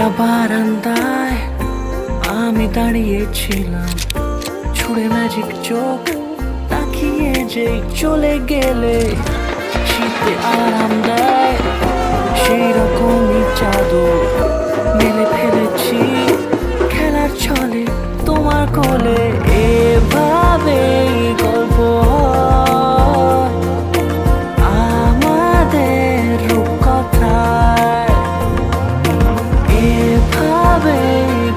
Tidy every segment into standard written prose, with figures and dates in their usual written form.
খোলা বারান্দায় আমি দাঁড়িয়েছিলাম, ছুড়ে ম্যাজিক চোখ তাকিয়ে যে চলে গেলে শীতে আরাম দেয় সেই রকমই চাদর মেলে ফেলেছি খেলার ছলে তোমার কোলে। এভাবে গল্প হয় আমাদের রূপকথায়, এভাবে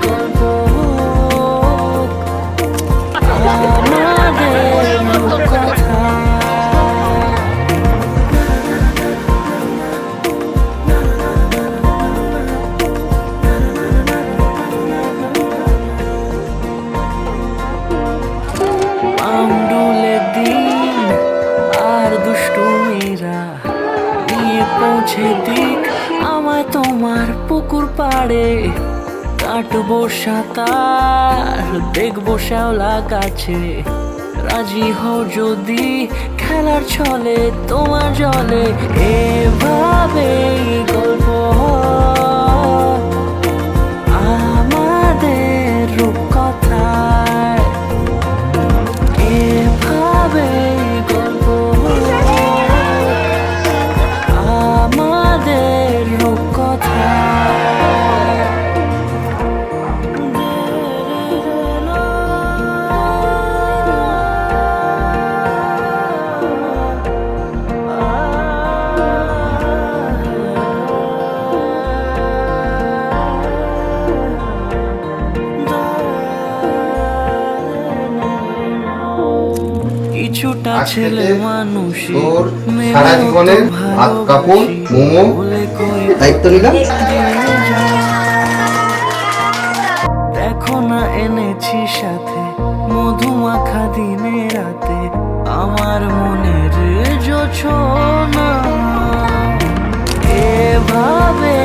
গল্প হোক আমাদের রূপকথায়। আমডুলে দিন আর দুষ্টু মেয়েরা নিয়ে পৌঁছে দিক আমায় তোমার পুকুর পাড়ে। কাটবো সাঁতার দেখবো শ্যাওলা গাছে, রাজি হও যদি খেলার ছলে তোমার জলে। এভাবে গল্প হয় আমাদের রূপকথায়, এভাবে গল্প হয় আমাদের রূপকথায়। কিছুটা ছেলে মানুষ সারা জীবনের ভাত কাপড় মোমো দায়িত্ব নিলাম। দেখো না এনেছি সাথে মধুমাখা দিনে রাতে আমার মনের জোছনা। এভাবে